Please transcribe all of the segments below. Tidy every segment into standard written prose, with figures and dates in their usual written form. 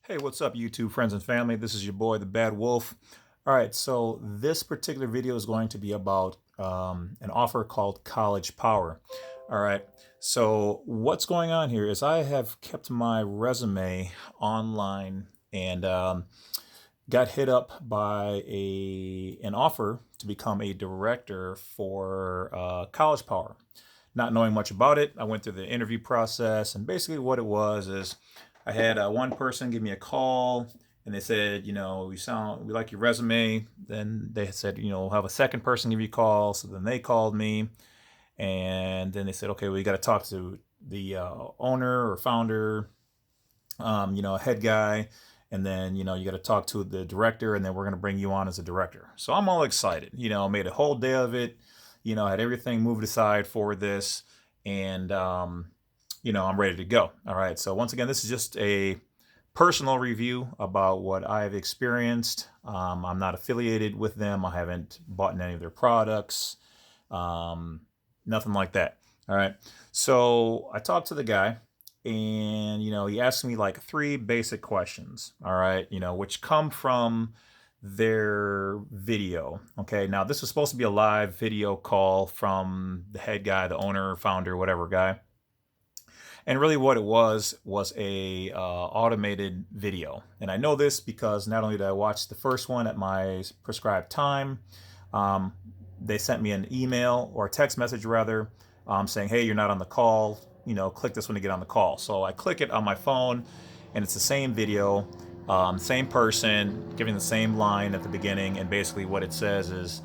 Hey, what's up, YouTube friends and family? This is your boy, the Bad Wolf. All right, so this particular video is going to be about an offer called CollegePower. All right, so what's going on here is I have kept my resume online and got hit up by an offer to become a director for CollegePower. Not knowing much about it, I went through the interview process, and basically what it was is I had one person give me a call, and they said, we like your resume. Then they said, we'll have a second person give you a call. So then they called me, and then they said, okay, we got to talk to the owner or founder, a head guy, and then you got to talk to the director, and then we're going to bring you on as a director. So I'm all excited. Made a whole day of it. Had everything moved aside for this, and I'm ready to go. All right. So once again, this is just a personal review about what I've experienced. I'm not affiliated with them. I haven't bought any of their products. Nothing like that. All right. So I talked to the guy, and he asked me like three basic questions. All right. Which come from their video. Okay. Now this was supposed to be a live video call from the head guy, the owner, founder, whatever guy. And really what it was a automated video. And I know this because not only did I watch the first one at my prescribed time, um, they sent me an email or a text message rather, saying, hey, you're not on the call, click this one to get on the call. So I click it on my phone, and it's the same video, same person giving the same line at the beginning. And basically what it says is,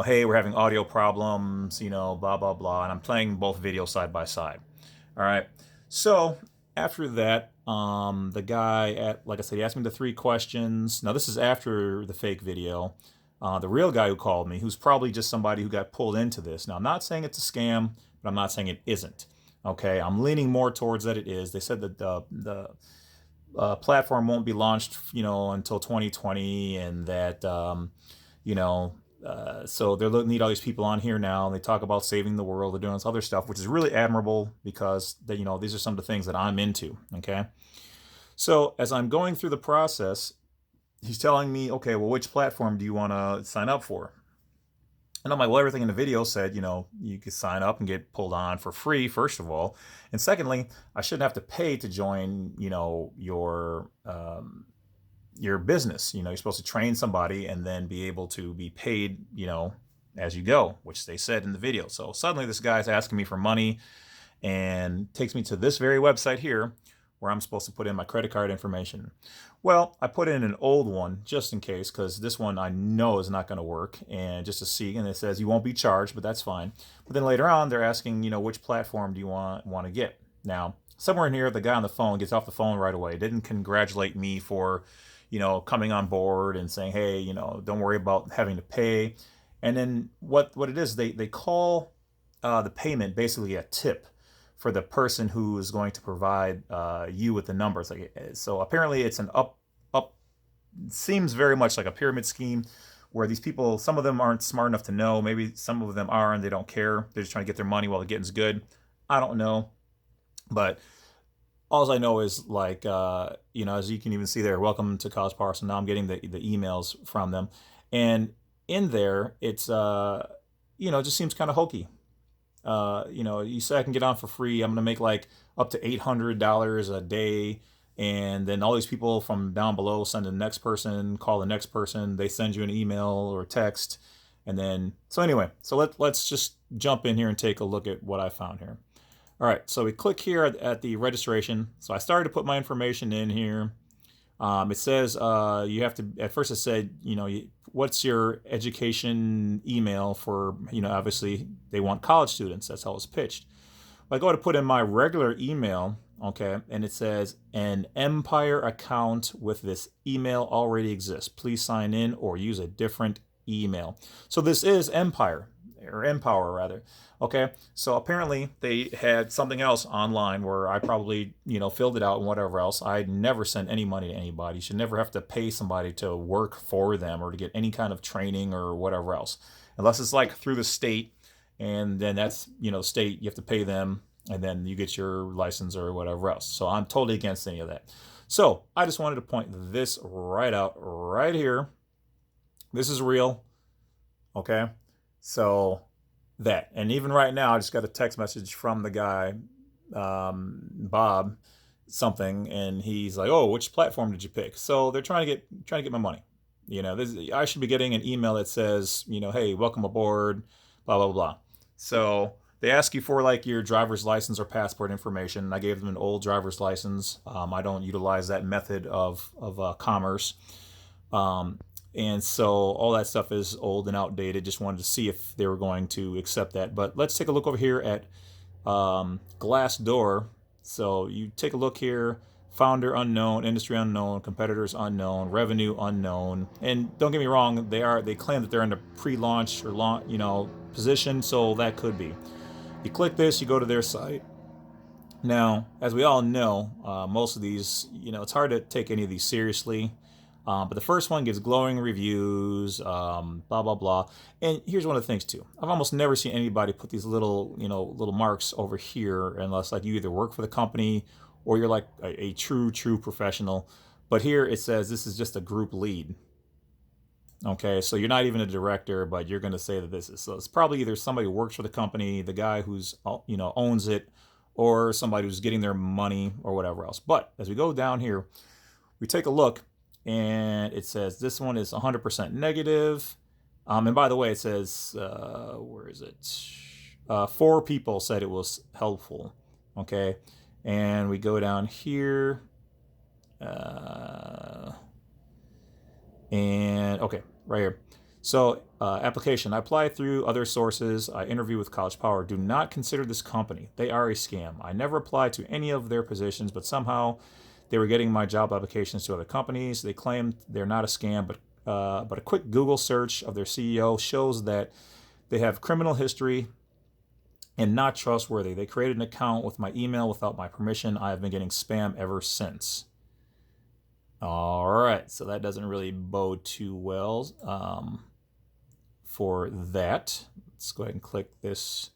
hey, we're having audio problems, blah, blah, blah. And I'm playing both videos side by side. All right. So after that, the guy, like I said, he asked me the three questions. Now, this is after the fake video. The real guy who called me, who's probably just somebody who got pulled into this. Now, I'm not saying it's a scam, but I'm not saying it isn't. Okay. I'm leaning more towards that it is. They said that the platform won't be launched, until 2020, and that, so they need all these people on here now, and they talk about saving the world. They're doing this other stuff, which is really admirable because these are some of the things that I'm into. Okay, so as I'm going through the process, he's telling me, okay, well, which platform do you want to sign up for? And I'm like, well, everything in the video said, you could sign up and get pulled on for free, first of all. And secondly, I shouldn't have to pay to join, your business. You're supposed to train somebody and then be able to be paid, as you go, which they said in the video. So suddenly this guy's asking me for money and takes me to this very website here where I'm supposed to put in my credit card information. Well, I put in an old one just in case, because this one I know is not going to work, and just to see, and it says you won't be charged, but that's fine. But then later on, they're asking, which platform do you want to get? Now, somewhere in here, the guy on the phone gets off the phone right away. Didn't congratulate me for, coming on board and saying, hey, don't worry about having to pay. And then what it is, they call the payment basically a tip for the person who is going to provide you with the numbers. So apparently it's an up seems very much like a pyramid scheme where these people, some of them aren't smart enough to know. Maybe some of them are and they don't care. They're just trying to get their money while the getting's good. I don't know, but all I know is like as you can even see there, welcome to CollegePower. So now I'm getting the emails from them, and in there it's it just seems kind of hokey. You say I can get on for free. I'm gonna make like up to $800 a day, and then all these people from down below send the next person, call the next person. They send you an email or text, and then so anyway. So let's just jump in here and take a look at what I found here. All right, so we click here at the registration. So I started to put my information in here. It says you have to, at first it said, what's your education email for, obviously they want college students. That's how it's pitched. I go to put in my regular email, okay, and it says an Empire account with this email already exists. Please sign in or use a different email. So this is Empire, or Empower rather. Okay, so apparently they had something else online where I probably, filled it out and whatever else. I never sent any money to anybody. You should never have to pay somebody to work for them or to get any kind of training or whatever else. Unless it's like through the state, and then that's, state, you have to pay them, and then you get your license or whatever else. So I'm totally against any of that. So I just wanted to point this right out right here. This is real. Okay. So that, and even right now, I just got a text message from the guy, Bob, something, and he's like, "Oh, which platform did you pick?" So they're trying to get my money. I should be getting an email that says, "Hey, welcome aboard," blah blah blah. So they ask you for like your driver's license or passport information. I gave them an old driver's license. I don't utilize that method of commerce. Um, and so all that stuff is old and outdated. Just wanted to see if they were going to accept that. But let's take a look over here at Glassdoor. So you take a look here. Founder unknown, industry unknown, competitors unknown, revenue unknown. And don't get me wrong, they claim that they're in a pre-launch or launch, position. So that could be. You click this, you go to their site. Now, as we all know, most of these, it's hard to take any of these seriously. But the first one gives glowing reviews, blah blah blah. And here's one of the things too. I've almost never seen anybody put these little marks over here unless like you either work for the company or you're like a true professional. But here it says this is just a group lead. Okay, so you're not even a director, but you're going to say that this is. So it's probably either somebody who works for the company, the guy who's owns it, or somebody who's getting their money or whatever else. But as we go down here, we take a look and it says this one is 100% negative. And by the way, it says, where is it? 4 people said it was helpful. Okay. And we go down here. And okay, right here. So application, I apply through other sources. I interview with CollegePower. Do not consider this company. They are a scam. I never applied to any of their positions, but somehow they were getting my job applications to other companies. They claim they're not a scam, but a quick Google search of their CEO shows that they have criminal history and not trustworthy. They created an account with my email without my permission. I have been getting spam ever since. All right, so that doesn't really bode too well for that. Let's go ahead and click this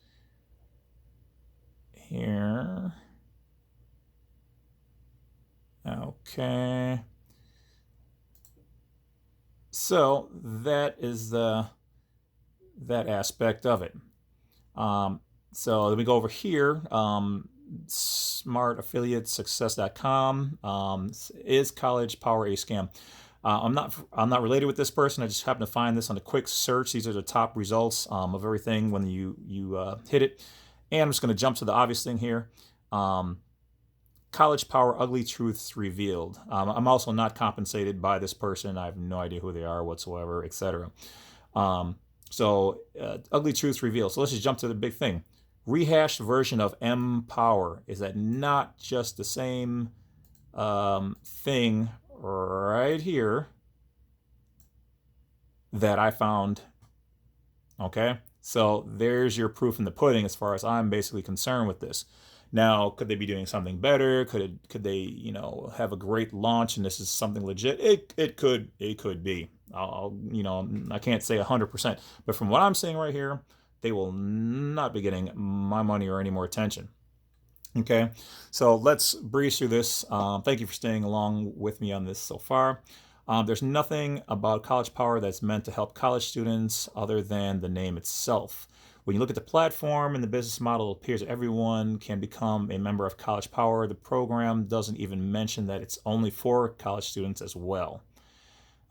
here. Okay. So that is that aspect of it. So let me go over here. SmartAffiliateSuccess.com. Is CollegePower a scam? I'm not related with this person. I just happened to find this on a quick search. These are the top results of everything when you hit it. And I'm just going to jump to the obvious thing here. CollegePower Ugly Truths Revealed. I'm also not compensated by this person. I have no idea who they are whatsoever, etc. So Ugly Truths Revealed. So let's just jump to the big thing. Rehashed version of Empower. Is that not just the same thing right here that I found? Okay, so there's your proof in the pudding as far as I'm basically concerned with this. Now, could they be doing something better? Could they have a great launch and this is something legit? It could be. I can't say 100%, but from what I'm seeing right here, they will not be getting my money or any more attention. Okay, so let's breeze through this. Thank you for staying along with me on this so far. There's nothing about CollegePower that's meant to help college students other than the name itself. When you look at the platform and the business model, it appears that everyone can become a member of CollegePower. The program doesn't even mention that it's only for college students as well.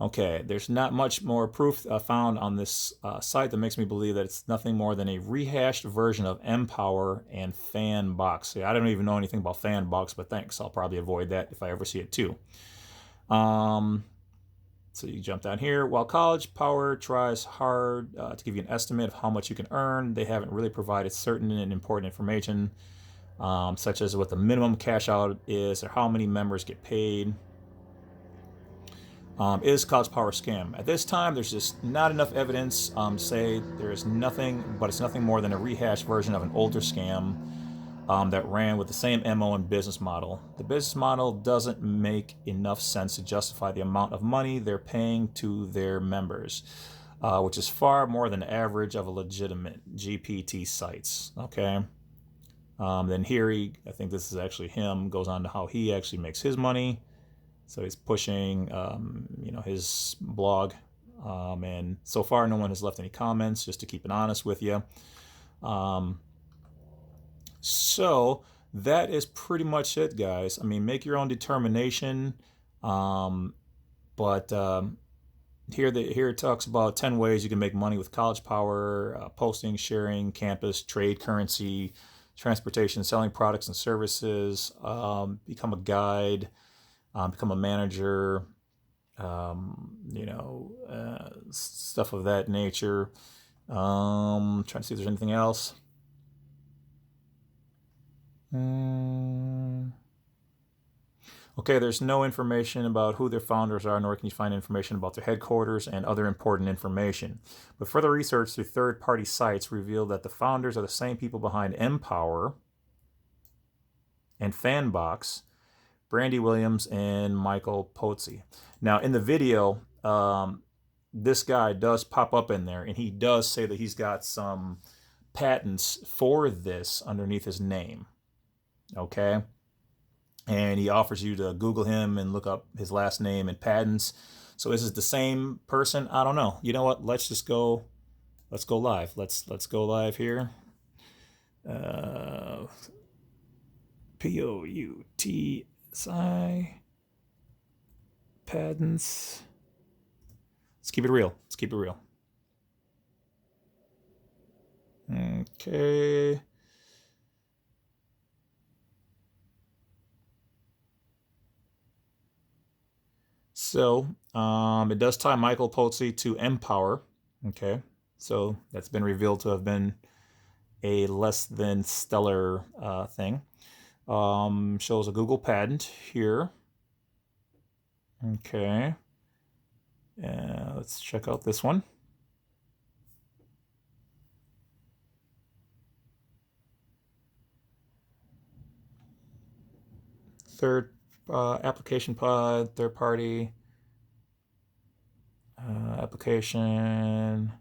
Okay, there's not much more proof found on this site that makes me believe that it's nothing more than a rehashed version of Empower and Fanbox. I don't even know anything about Fanbox, but thanks. I'll probably avoid that if I ever see it too. So you jump down here. While CollegePower tries hard to give you an estimate of how much you can earn, they haven't really provided certain and important information, such as what the minimum cash out is or how many members get paid. Is CollegePower a scam? At this time, there's just not enough evidence to say there is nothing, but it's nothing more than a rehashed version of an older scam that ran with the same MO and business model. The business model doesn't make enough sense to justify the amount of money they're paying to their members, which is far more than the average of a legitimate GPT sites. Okay. Then here, I think this is actually him, goes on to how he actually makes his money. So he's pushing, his blog. And so far, no one has left any comments, just to keep it honest with you. So that is pretty much it, guys. I mean, make your own determination. But here it talks about 10 ways you can make money with CollegePower: posting, sharing, campus, trade, currency, transportation, selling products and services, become a guide, become a manager, stuff of that nature. Trying to see if there's anything else. Okay, there's no information about who their founders are, nor can you find information about their headquarters and other important information. But further research through third-party sites revealed that the founders are the same people behind Empower and Fanbox, Brandy Williams and Michael Pozzi. Now, in the video, this guy does pop up in there, and he does say that he's got some patents for this underneath his name. Okay? And he offers you to Google him and look up his last name and patents. So is it the same person? I don't know. You know what? Let's go live. Let's go live here. POUTSI patents. Let's keep it real. Okay. So it does tie Michael Pozzi to Empower. Okay, so that's been revealed to have been a less than stellar thing. Shows a Google patent here. Okay, let's check out this one. Third application pod, third party application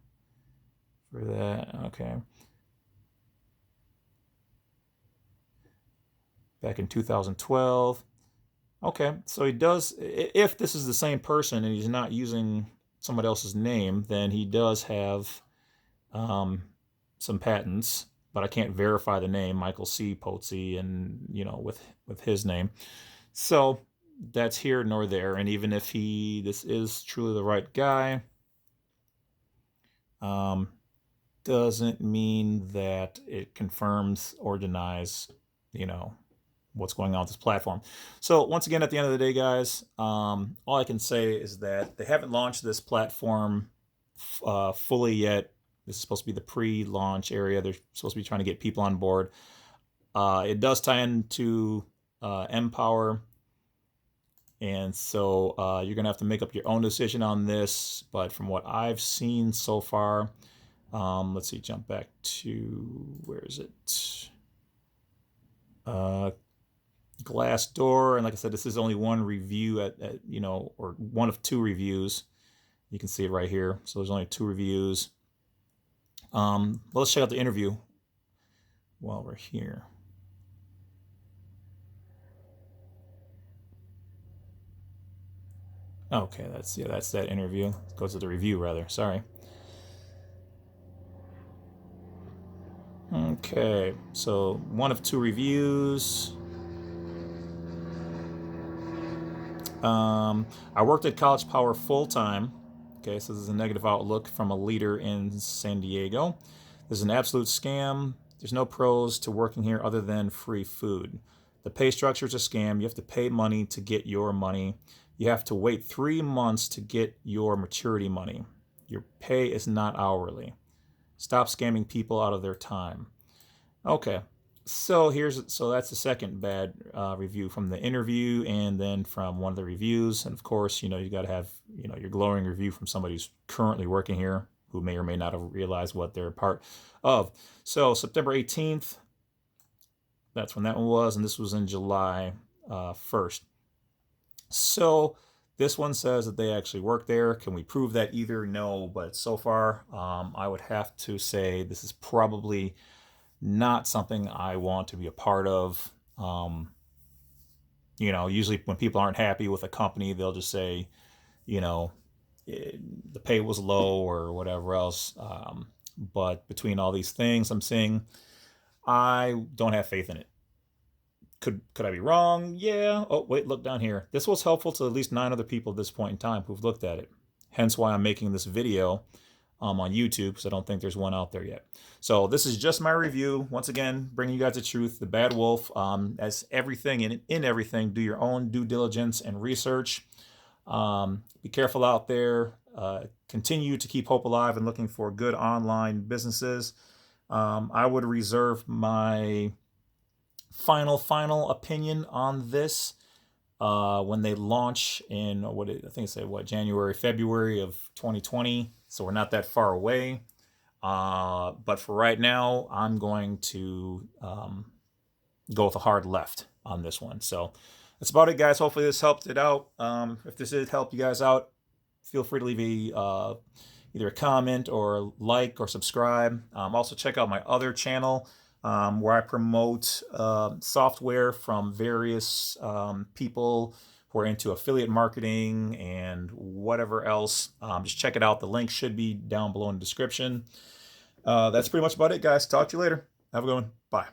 for that. Okay. Back in 2012. Okay, so he does, if this is the same person and he's not using somebody else's name, then he does have some patents, but I can't verify the name, Michael C. Pozzi, and with his name. So that's here nor there. And even if this is truly the right guy, doesn't mean that it confirms or denies, what's going on with this platform. So once again, at the end of the day, guys, all I can say is that they haven't launched this platform fully yet. This is supposed to be the pre-launch area. They're supposed to be trying to get people on board. It does tie into Empower. And so you're going to have to make up your own decision on this. But from what I've seen so far, let's see, jump back to, where is it? Glassdoor. And like I said, this is only one review or one of 2 reviews. You can see it right here. So there's only 2 reviews. Let's check out the interview while we're here. Okay, that's that interview. Go to the review rather. Sorry. Okay, so one of 2 reviews. I worked at CollegePower full-time. Okay, so this is a negative outlook from a leader in San Diego. This is an absolute scam. There's no pros to working here other than free food. The pay structure is a scam. You have to pay money to get your money. You have to wait 3 months to get your maturity money. Your pay is not hourly. Stop scamming people out of their time. Okay, so that's the second bad review from the interview, and then from one of the reviews. And of course, you got to have your glowing review from somebody who's currently working here, who may or may not have realized what they're a part of. So September 18th, that's when that one was, and this was in July 1st. So this one says that they actually work there. Can we prove that either? No, but so far I would have to say this is probably not something I want to be a part of. You know, usually when people aren't happy with a company, they'll just say, you know, the pay was low or whatever else. But between all these things I'm seeing, I don't have faith in it. Could I be wrong? Yeah. Oh, wait, look down here. This was helpful to at least 9 other people at this point in time who've looked at it. Hence why I'm making this video on YouTube, because I don't think there's one out there yet. So this is just my review. Once again, bringing you guys the truth. The Bad Wolf, as everything in everything, do your own due diligence and research. Be careful out there. Continue to keep hope alive and looking for good online businesses. I would reserve my final opinion on this when they launch in I think it's January, February of 2020. So we're not that far away. But for right now, I'm going to go with a hard left on this one. So that's about it, guys. Hopefully this helped it out. If this did help you guys out, feel free to leave either a comment or like or subscribe. Also check out my other channel where I promote software from various people who are into affiliate marketing and whatever else. Just check it out. The link should be down below in the description. That's pretty much about it, guys. Talk to you later. Have a good one. Bye.